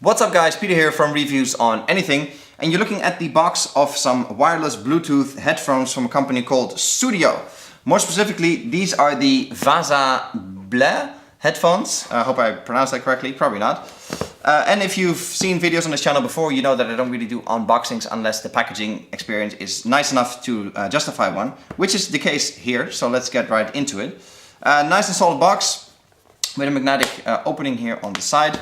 What's up guys, Peter here from Reviews on Anything, and you're looking at the box of some wireless Bluetooth headphones from a company called SUDIO. More specifically, these are the Vasa Bla headphones. I hope I pronounced that correctly, probably not. And if you've seen videos on this channel before, you know that I don't really do unboxings unless the packaging experience is nice enough to justify one, which is the case here, so let's get right into it. Nice and solid box with a magnetic opening here on the side.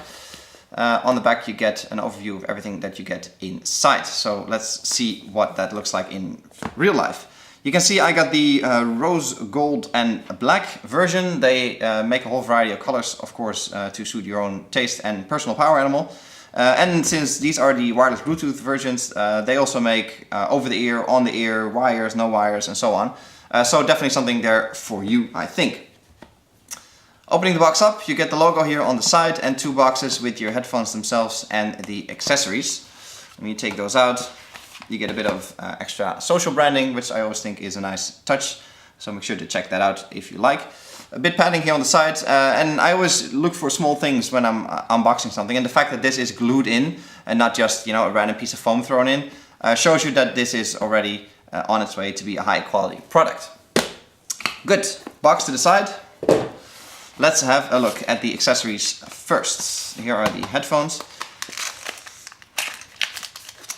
On the back you get an overview of everything that you get inside. So let's see what that looks like in real life. You can see I got the rose gold and black version. They make a whole variety of colors, of course, to suit your own taste and personal power animal. And since these are the wireless Bluetooth versions, they also make over the ear, on the ear, wires, no wires, and so on. So definitely something there for you, I think. Opening the box up, you get the logo here on the side and two boxes with your headphones themselves and the accessories. When you take those out, you get a bit of extra social branding, which I always think is a nice touch. So make sure to check that out if you like. A bit padding here on the side, and I always look for small things when I'm unboxing something. And the fact that this is glued in and not just, you know, a random piece of foam thrown in, shows you that this is already on its way to be a high quality product. Good, box to the side. Let's have a look at the accessories first. Here are the headphones.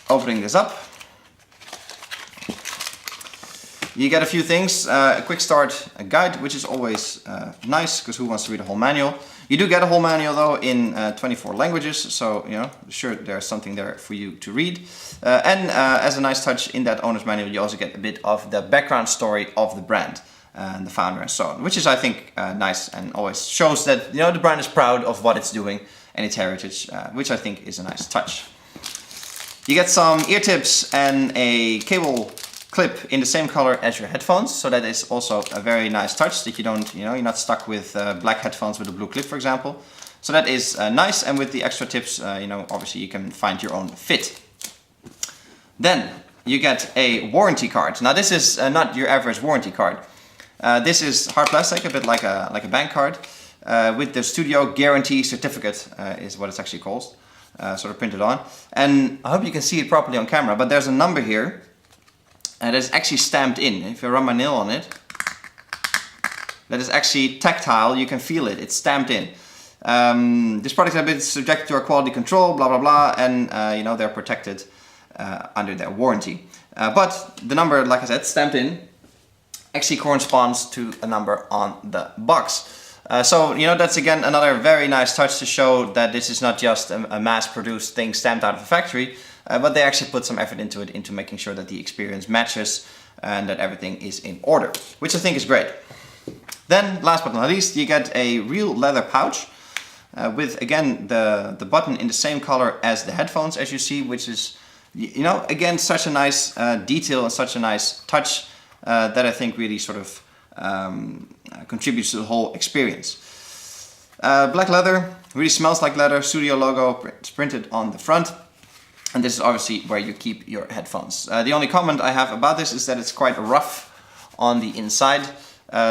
Opening this up, you get a few things. A quick start guide, which is always nice, because who wants to read a whole manual? You do get a whole manual though in 24 languages, so you know, sure, there's something there for you to read. And as a nice touch in that owner's manual, you also get a bit of the background story of the brand. And the founder and so on, which is, I think, nice and always shows that, you know, the brand is proud of what it's doing and its heritage, which I think is a nice touch. You get some ear tips and a cable clip in the same color as your headphones, so that is also a very nice touch that you don't, you know, you're not stuck with black headphones with a blue clip, for example. So that is nice, and with the extra tips, you know, obviously you can find your own fit. Then you get a warranty card. Now this is not your average warranty card. This is hard plastic, a bit like a bank card, with the SUDIO guarantee certificate, is what it's actually called, sort of printed on. And I hope you can see it properly on camera, but there's a number here that is actually stamped in. If I run my nail on it, that is actually tactile, you can feel it, it's stamped in. This product has been subjected to our quality control, blah blah blah, and you know, they're protected under their warranty. But the number, like I said, stamped in, actually corresponds to a number on the box. So, you know, that's again another very nice touch to show that this is not just a mass-produced thing stamped out of a factory, but they actually put some effort into it, into making sure that the experience matches and that everything is in order, which I think is great. Then, last but not least, you get a real leather pouch with, again, the button in the same color as the headphones, as you see, which is, you know, again, such a nice detail and such a nice touch. That I think really sort of contributes to the whole experience. Black leather, really smells like leather, SUDIO logo, it's printed on the front. And this is obviously where you keep your headphones. The only comment I have about this is that it's quite rough on the inside.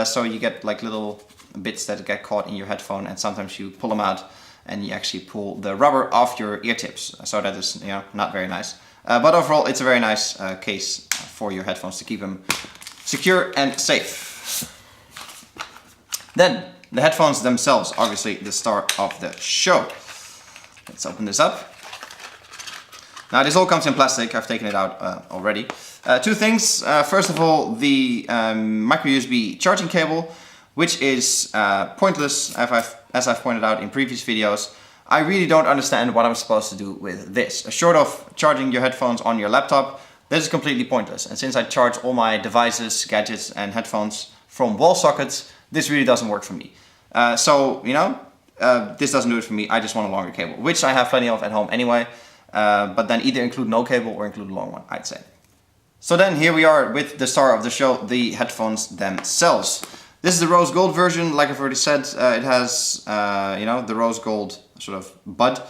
So you get like little bits that get caught in your headphone, and sometimes you pull them out and you actually pull the rubber off your ear tips. So that is, you know, not very nice. But overall, it's a very nice case for your headphones to keep them secure and safe. Then, the headphones themselves, obviously the star of the show. Let's open this up. Now this all comes in plastic, I've taken it out already. Two things, first of all, the micro USB charging cable, which is pointless, as I've pointed out in previous videos. I really don't understand what I'm supposed to do with this. Short of charging your headphones on your laptop, this is completely pointless. And since I charge all my devices, gadgets and headphones from wall sockets, this really doesn't work for me. So, you know, this doesn't do it for me. I just want a longer cable, which I have plenty of at home anyway. But then either include no cable or include a long one, I'd say. So then here we are with the star of the show, the headphones themselves. This is the rose gold version. Like I've already said, it has, you know, the rose gold sort of bud.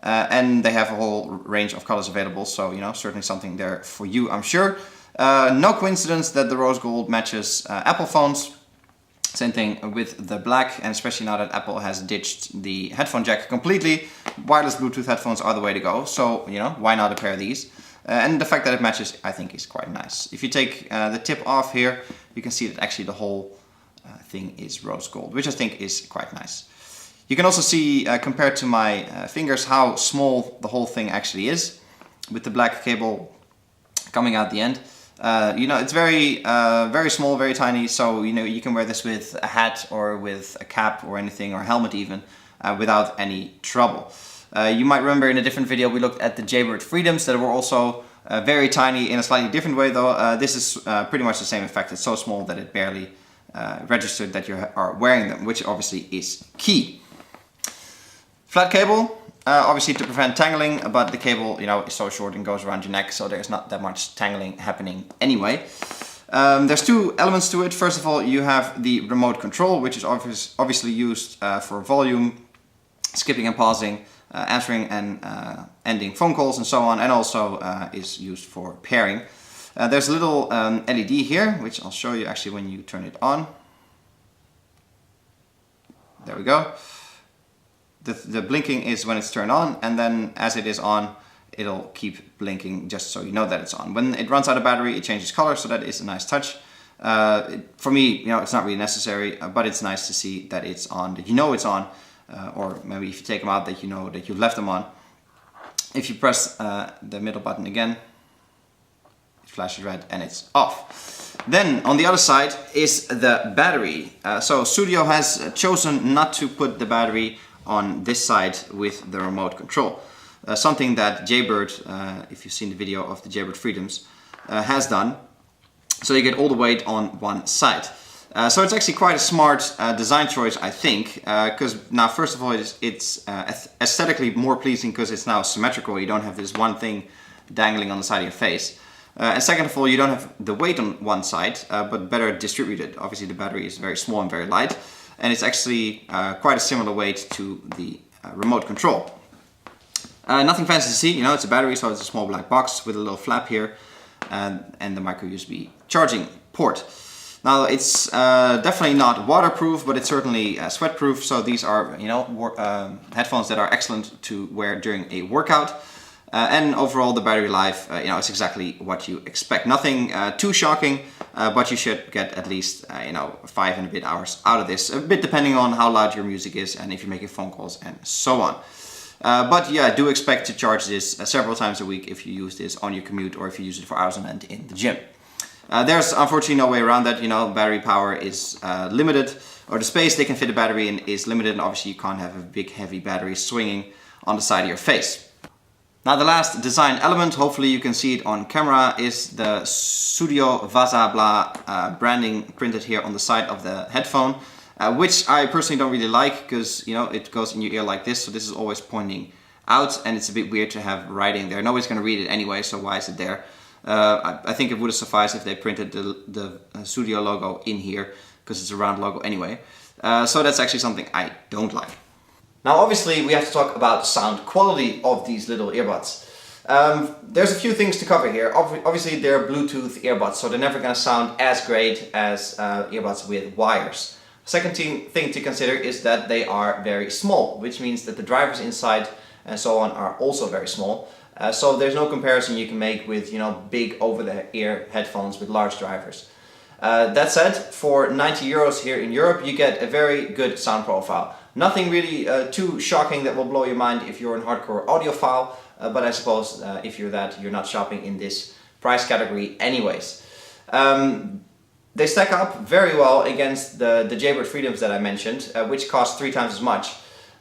And they have a whole range of colors available, so, you know, certainly something there for you, I'm sure. No coincidence that the rose gold matches Apple phones. Same thing with the black, and especially now that Apple has ditched the headphone jack completely, wireless Bluetooth headphones are the way to go. So, you know, why not a pair of these? And the fact that it matches, I think, is quite nice. If you take the tip off here, you can see that actually the whole thing is rose gold, which I think is quite nice. You can also see, compared to my fingers, how small the whole thing actually is, with the black cable coming out the end. You know, it's very, very small, very tiny, so you know you can wear this with a hat or with a cap or anything, or a helmet even, without any trouble. You might remember in a different video we looked at the Jaybird Freedoms that were also very tiny in a slightly different way though. This is pretty much the same effect. It's so small that it barely registered that you are wearing them, which obviously is key. Flat cable, obviously to prevent tangling, but the cable, you know, is so short and goes around your neck, so there's not that much tangling happening anyway. There's two elements to it. First of all, you have the remote control, which is obviously used for volume, skipping and pausing, answering and ending phone calls and so on, and also is used for pairing. There's a little LED here, which I'll show you actually when you turn it on. There we go. The blinking is when it's turned on, and then as it is on, it'll keep blinking just so you know that it's on. When it runs out of battery, it changes color, so that is a nice touch. For me, you know, it's not really necessary, but it's nice to see that it's on, that you know it's on, or maybe if you take them out, that you know that you left them on. If you press the middle button again, it flashes red and it's off. Then on the other side is the battery. So SUDIO has chosen not to put the battery on this side with the remote control. Something that Jaybird, if you've seen the video of the Jaybird Freedoms, has done. So you get all the weight on one side. So it's actually quite a smart design choice, I think, because now first of all it's aesthetically more pleasing because it's now symmetrical. You don't have this one thing dangling on the side of your face. And second of all, you don't have the weight on one side, but better distributed. Obviously the battery is very small and very light, and it's actually quite a similar weight to the remote control. Nothing fancy to see, you know, it's a battery, so it's a small black box with a little flap here, and the micro USB charging port. Now it's definitely not waterproof, but it's certainly sweat-proof. So these are, you know, headphones that are excellent to wear during a workout. And overall, the battery life, you know, it's exactly what you expect. Nothing too shocking, but you should get at least, you know, 5 and a bit hours out of this. A bit depending on how loud your music is and if you're making phone calls and so on. But yeah, I do expect to charge this several times a week if you use this on your commute or if you use it for hours on end in the gym. There's unfortunately no way around that, you know, battery power is limited, or the space they can fit a battery in is limited, and obviously you can't have a big heavy battery swinging on the side of your face. Now the last design element, hopefully you can see it on camera, is the SUDIO Vasa Bla branding printed here on the side of the headphone, which I personally don't really like because, you know, it goes in your ear like this, so this is always pointing out and it's a bit weird to have writing there. Nobody's going to read it anyway, so why is it there? I think it would have sufficed if they printed the SUDIO logo in here, because it's a round logo anyway. So that's actually something I don't like. Now obviously we have to talk about the sound quality of these little earbuds. There's a few things to cover here. Obviously they're Bluetooth earbuds, so they're never going to sound as great as earbuds with wires. Second thing to consider is that they are very small, which means that the drivers inside and so on are also very small. So there's no comparison you can make with, you know, big over-the-ear headphones with large drivers. That said, for 90 euros here in Europe, you get a very good sound profile. Nothing really too shocking that will blow your mind if you're an hardcore audiophile, but I suppose if you're that, you're not shopping in this price category anyways. They stack up very well against the Jaybird Freedoms that I mentioned, which cost 3 times as much,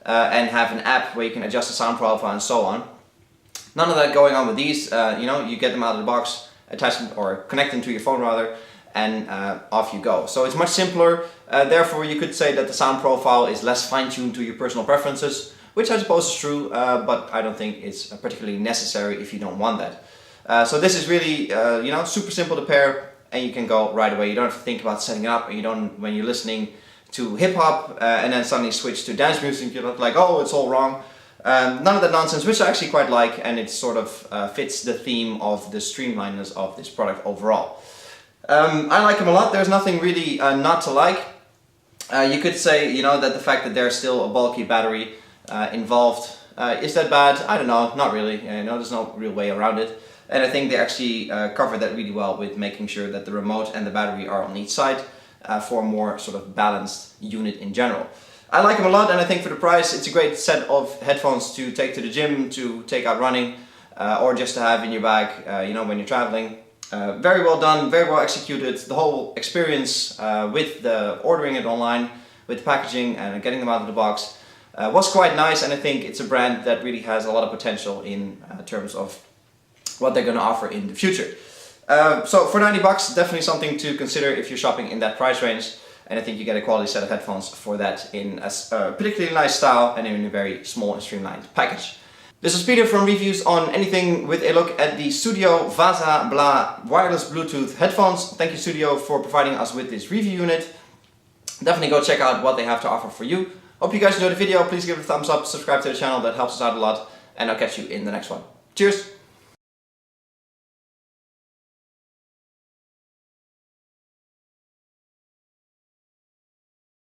and have an app where you can adjust the sound profile and so on. None of that going on with these. You know, you get them out of the box, attach them or connect them to your phone rather, and off you go. So it's much simpler. Therefore, you could say that the sound profile is less fine-tuned to your personal preferences, which I suppose is true, but I don't think it's particularly necessary if you don't want that. So this is really, you know, super simple to pair, and you can go right away. You don't have to think about setting it up, and you don't, when you're listening to hip-hop and then suddenly switch to dance music, you're not like, oh, it's all wrong. None of that nonsense, which I actually quite like, and it sort of fits the theme of the streamlinedness of this product overall. I like them a lot. There's nothing really not to like. You could say, you know, that the fact that there's still a bulky battery involved, is that bad? I don't know, not really. You know, there's no real way around it. And I think they actually covered that really well with making sure that the remote and the battery are on each side for a more sort of balanced unit in general. I like them a lot, and I think for the price it's a great set of headphones to take to the gym, to take out running, or just to have in your bag, you know, when you're traveling. Very well done, very well executed. The whole experience with the ordering it online, with the packaging and getting them out of the box was quite nice, and I think it's a brand that really has a lot of potential in terms of what they're going to offer in the future. So for 90 bucks, definitely something to consider if you're shopping in that price range, and I think you get a quality set of headphones for that in a particularly nice style and in a very small and streamlined package. This is Peter from Reviews on Anything with a look at the SUDIO Vasa Bla wireless Bluetooth headphones. Thank you SUDIO for providing us with this review unit. Definitely go check out what they have to offer for you. Hope you guys enjoyed the video. Please give it a thumbs up, subscribe to the channel, that helps us out a lot, and I'll catch you in the next one. Cheers!